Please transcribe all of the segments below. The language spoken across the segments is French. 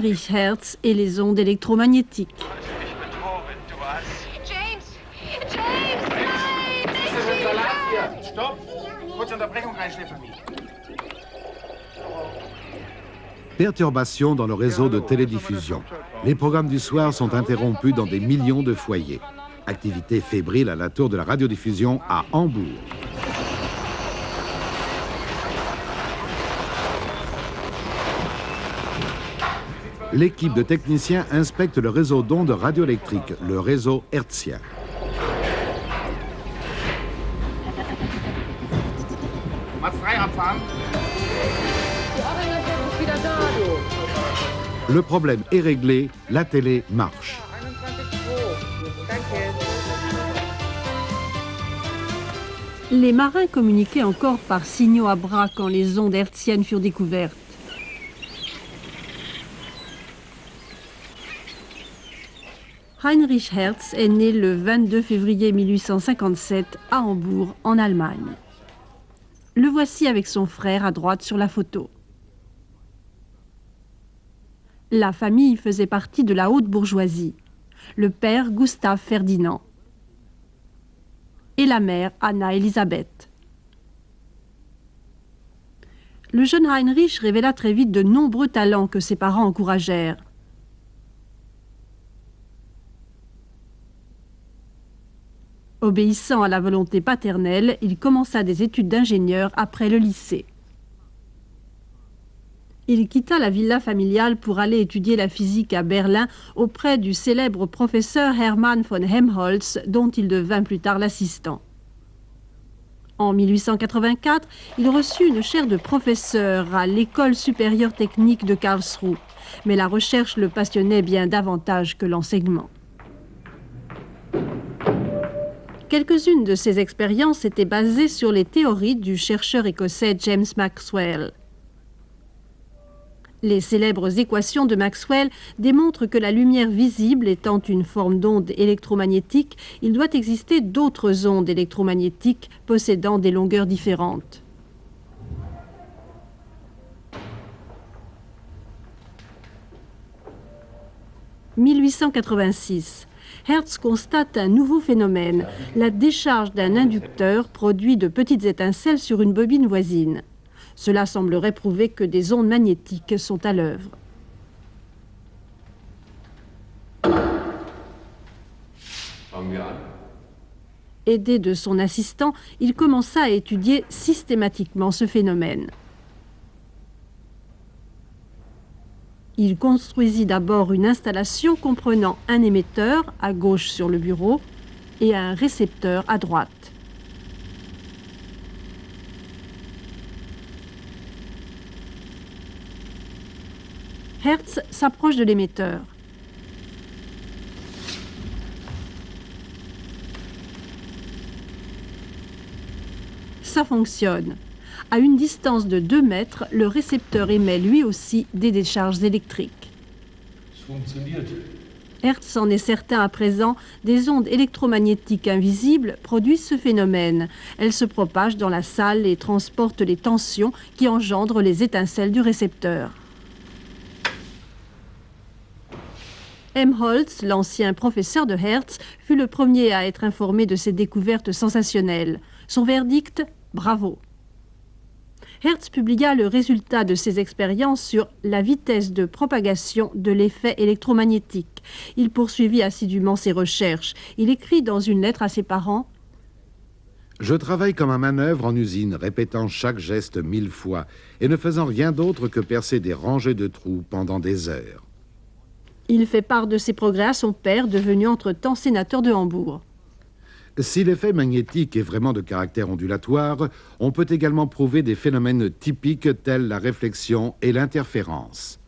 Heinrich Hertz et les ondes électromagnétiques. Perturbations dans le réseau de télédiffusion. Les programmes du soir sont interrompus dans des millions de foyers. Activité fébrile à la tour de la radiodiffusion à Hambourg. L'équipe de techniciens inspecte le réseau d'ondes radioélectriques, le réseau hertzien. Le problème est réglé, la télé marche. Les marins communiquaient encore par signaux à bras quand les ondes hertziennes furent découvertes. Heinrich Hertz est né le 22 février 1857 à Hambourg, en Allemagne. Le voici avec son frère à droite sur la photo. La famille faisait partie de la haute bourgeoisie. Le père, Gustav Ferdinand. Et la mère, Anna Elisabeth. Le jeune Heinrich révéla très vite de nombreux talents que ses parents encouragèrent. Obéissant à la volonté paternelle, il commença des études d'ingénieur après le lycée. Il quitta la villa familiale pour aller étudier la physique à Berlin auprès du célèbre professeur Hermann von Helmholtz, dont il devint plus tard l'assistant. En 1884, il reçut une chaire de professeur à l'École supérieure technique de Karlsruhe, mais la recherche le passionnait bien davantage que l'enseignement. Quelques-unes de ses expériences étaient basées sur les théories du chercheur écossais James Maxwell. Les célèbres équations de Maxwell démontrent que la lumière visible étant une forme d'onde électromagnétique, il doit exister d'autres ondes électromagnétiques possédant des longueurs différentes. « 1886. Hertz constate un nouveau phénomène, la décharge d'un inducteur produit de petites étincelles sur une bobine voisine. Cela semblerait prouver que des ondes magnétiques sont à l'œuvre. Aidé de son assistant, il commença à étudier systématiquement ce phénomène. Il construisit d'abord une installation comprenant un émetteur à gauche sur le bureau et un récepteur à droite. Hertz s'approche de l'émetteur. Ça fonctionne. À une distance de 2 mètres, le récepteur émet lui aussi des décharges électriques. Hertz en est certain à présent, des ondes électromagnétiques invisibles produisent ce phénomène. Elles se propagent dans la salle et transportent les tensions qui engendrent les étincelles du récepteur. Helmholtz, l'ancien professeur de Hertz, fut le premier à être informé de ces découvertes sensationnelles. Son verdict, bravo. Hertz publia le résultat de ses expériences sur la vitesse de propagation de l'effet électromagnétique. Il poursuivit assidûment ses recherches. Il écrit dans une lettre à ses parents « Je travaille comme un manœuvre en usine, répétant chaque geste 1000 fois et ne faisant rien d'autre que percer des rangées de trous pendant des heures. » Il fait part de ses progrès à son père, devenu entre-temps sénateur de Hambourg. Si l'effet magnétique est vraiment de caractère ondulatoire, on peut également prouver des phénomènes typiques tels la réflexion et l'interférence.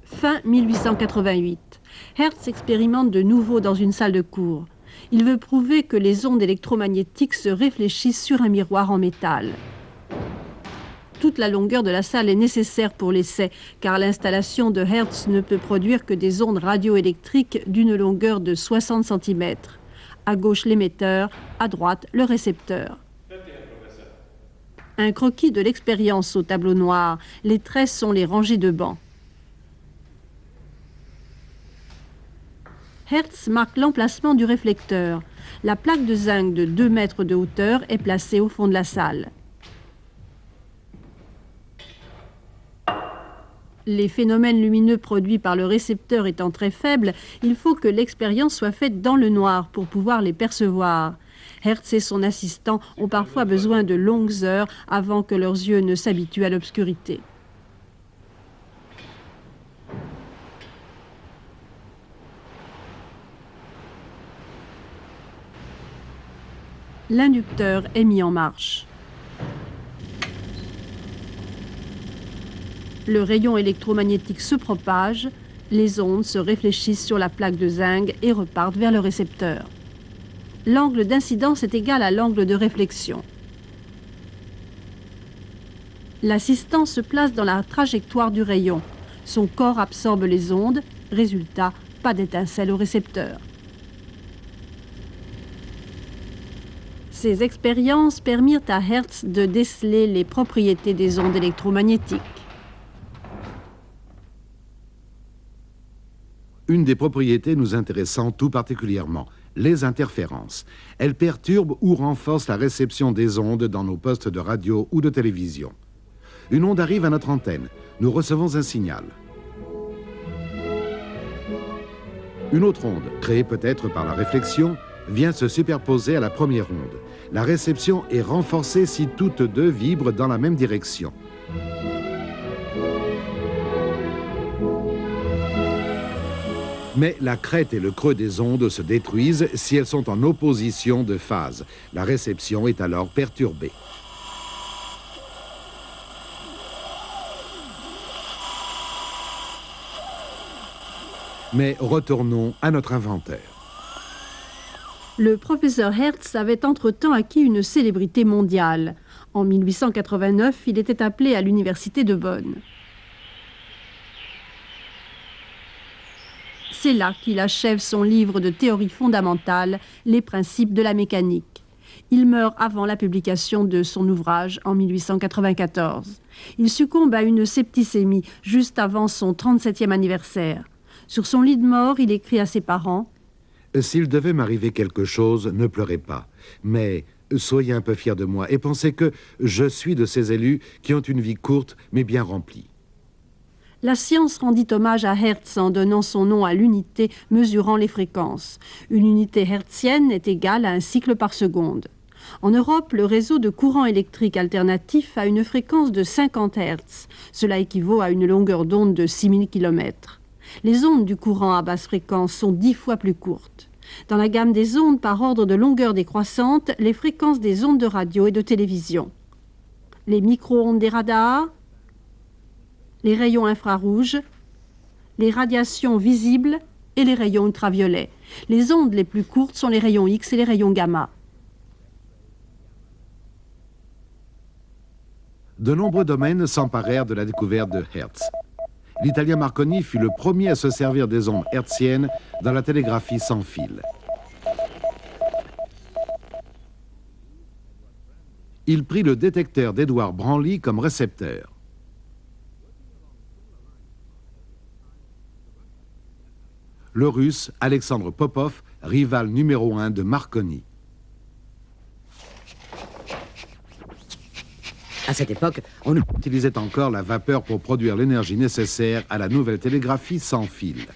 Fin 1888. Hertz expérimente de nouveau dans une salle de cours. Il veut prouver que les ondes électromagnétiques se réfléchissent sur un miroir en métal. Toute la longueur de la salle est nécessaire pour l'essai, car l'installation de Hertz ne peut produire que des ondes radioélectriques d'une longueur de 60 cm. À gauche l'émetteur, à droite le récepteur. Un croquis de l'expérience au tableau noir. Les traits sont les rangées de bancs. Hertz marque l'emplacement du réflecteur. La plaque de zinc de 2 mètres de hauteur est placée au fond de la salle. Les phénomènes lumineux produits par le récepteur étant très faibles, il faut que l'expérience soit faite dans le noir pour pouvoir les percevoir. Hertz et son assistant ont parfois besoin de longues heures avant que leurs yeux ne s'habituent à l'obscurité. L'inducteur est mis en marche. Le rayon électromagnétique se propage, les ondes se réfléchissent sur la plaque de zinc et repartent vers le récepteur. L'angle d'incidence est égal à l'angle de réflexion. L'assistant se place dans la trajectoire du rayon. Son corps absorbe les ondes, résultat, pas d'étincelle au récepteur. Ces expériences permirent à Hertz de déceler les propriétés des ondes électromagnétiques. Une des propriétés nous intéressant tout particulièrement, les interférences. Elles perturbent ou renforcent la réception des ondes dans nos postes de radio ou de télévision. Une onde arrive à notre antenne. Nous recevons un signal. Une autre onde, créée peut-être par la réflexion, vient se superposer à la première onde. La réception est renforcée si toutes deux vibrent dans la même direction. Mais la crête et le creux des ondes se détruisent si elles sont en opposition de phase. La réception est alors perturbée. Mais retournons à notre inventeur. Le professeur Hertz avait entre-temps acquis une célébrité mondiale. En 1889, il était appelé à l'université de Bonn. C'est là qu'il achève son livre de théorie fondamentale, Les principes de la mécanique. Il meurt avant la publication de son ouvrage en 1894. Il succombe à une septicémie juste avant son 37e anniversaire. Sur son lit de mort, il écrit à ses parents « S'il devait m'arriver quelque chose, ne pleurez pas. Mais soyez un peu fiers de moi et pensez que je suis de ces élus qui ont une vie courte mais bien remplie. » La science rendit hommage à Hertz en donnant son nom à l'unité mesurant les fréquences. Une unité hertzienne est égale à un cycle par seconde. En Europe, le réseau de courant électrique alternatif a une fréquence de 50 Hz. Cela équivaut à une longueur d'onde de 6000 km. Les ondes du courant à basse fréquence sont 10 fois plus courtes. Dans la gamme des ondes par ordre de longueur décroissante, les fréquences des ondes de radio et de télévision. Les micro-ondes des radars, les rayons infrarouges, les radiations visibles et les rayons ultraviolets. Les ondes les plus courtes sont les rayons X et les rayons gamma. De nombreux domaines s'emparèrent de la découverte de Hertz. L'Italien Marconi fut le premier à se servir des ondes hertziennes dans la télégraphie sans fil. Il prit le détecteur d'Edward Branly comme récepteur. Le Russe Alexandre Popov, rival numéro 1 de Marconi. À cette époque, on utilisait encore la vapeur pour produire l'énergie nécessaire à la nouvelle télégraphie sans fil.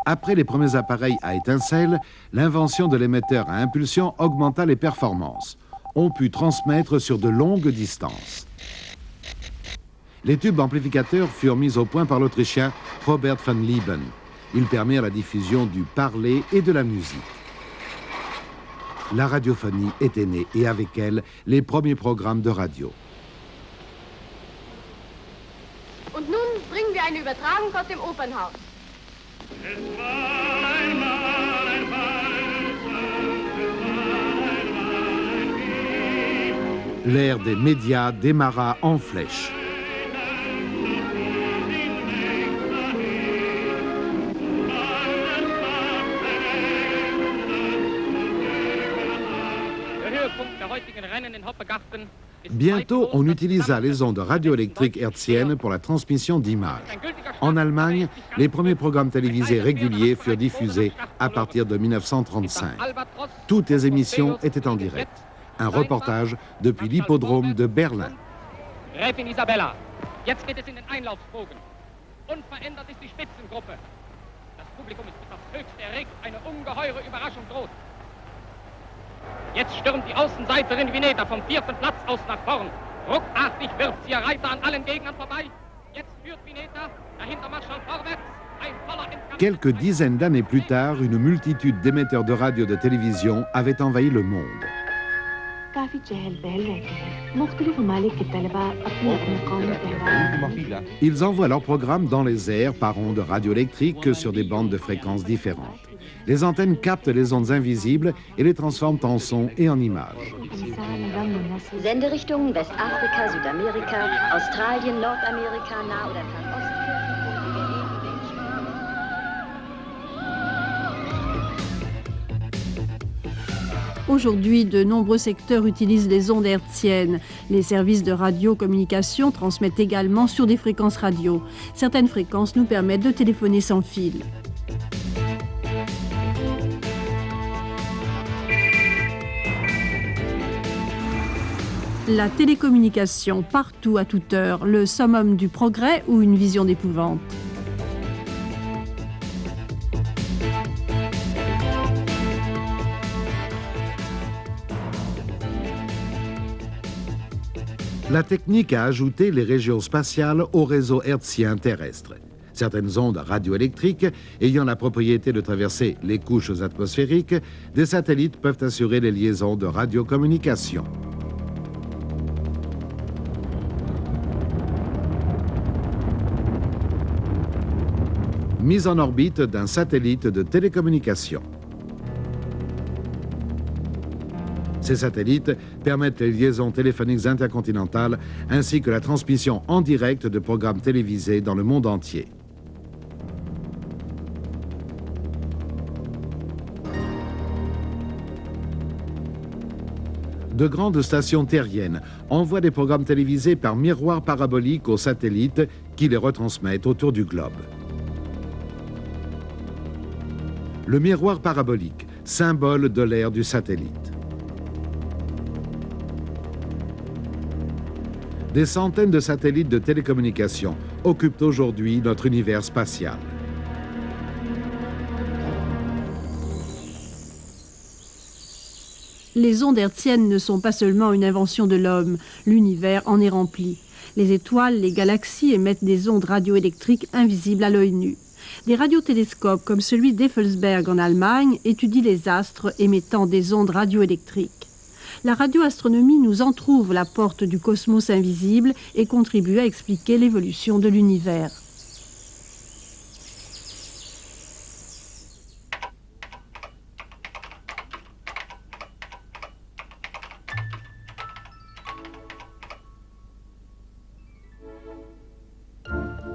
Après les premiers appareils à étincelles, l'invention de l'émetteur à impulsion augmenta les performances. On put transmettre sur de longues distances. Les tubes amplificateurs furent mis au point par l'Autrichien Robert van Lieben. Ils permirent la diffusion du parler et de la musique. La radiophonie était née et avec elle, les premiers programmes de radio. Und nun bringen wir eine Übertragung aus dem Opernhaus. L'ère des médias démarra en flèche. Bientôt, on utilisa les ondes radioélectriques hertziennes pour la transmission d'images. En Allemagne, les premiers programmes télévisés réguliers furent diffusés à partir de 1935. Toutes les émissions étaient en direct. Un reportage depuis l'hippodrome de Berlin. Gräfin Isabella, jetzt geht es in den Einlaufbogen. Unverändert ist die Spitzengruppe. Das Publikum ist etwas höchst erregt, eine ungeheure Überraschung droht. Jetzt stürmt die Außenseiterin Vineta vom 4. Platz aus nach vorn. Ruckartig wirft sie ihr Reiter an allen Gegnern vorbei. Jetzt führt Vineta, dahinter Marschall vorwärts. Ein voller Endkampf. Quelques dizaines d'années plus tard, une multitude d'émetteurs de radio et de télévision avait envahi le monde. काफी चहल पहल रहती है मुख्तलिफ ममालिक के तलबा अपने अपने कौमी त्यौहार Ils envoient leurs programmes dans les airs par ondes radioélectriques sur des bandes de fréquences différentes. Les antennes captent les ondes invisibles et les transforment en sons et en images. Senderichtungen Westafrika, Südamerika, Australien, Nordamerika, Nah- oder Fernost. Aujourd'hui, de nombreux secteurs utilisent les ondes hertziennes. Les services de radiocommunication transmettent également sur des fréquences radio. Certaines fréquences nous permettent de téléphoner sans fil. La télécommunication, partout à toute heure, le summum du progrès ou une vision d'épouvante. La technique a ajouté les régions spatiales au réseau hertzien terrestre. Certaines ondes radioélectriques ayant la propriété de traverser les couches atmosphériques, des satellites peuvent assurer les liaisons de radiocommunication. Mise en orbite d'un satellite de télécommunication. Ces satellites permettent les liaisons téléphoniques intercontinentales ainsi que la transmission en direct de programmes télévisés dans le monde entier. De grandes stations terriennes envoient des programmes télévisés par miroir parabolique aux satellites qui les retransmettent autour du globe. Le miroir parabolique, symbole de l'ère du satellite. Des centaines de satellites de télécommunications occupent aujourd'hui notre univers spatial. Les ondes hertziennes ne sont pas seulement une invention de l'homme, l'univers en est rempli. Les étoiles, les galaxies émettent des ondes radioélectriques invisibles à l'œil nu. Des radiotélescopes comme celui d'Effelsberg en Allemagne étudient les astres émettant des ondes radioélectriques. La radioastronomie nous entrouvre la porte du cosmos invisible et contribue à expliquer l'évolution de l'univers.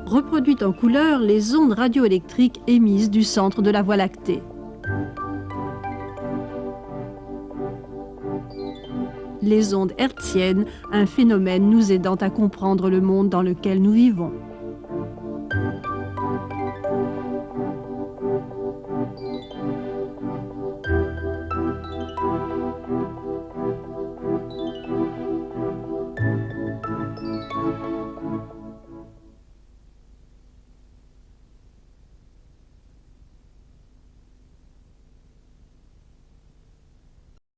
Reproduites en couleur, les ondes radioélectriques émises du centre de la Voie lactée. Les ondes hertziennes, un phénomène nous aidant à comprendre le monde dans lequel nous vivons.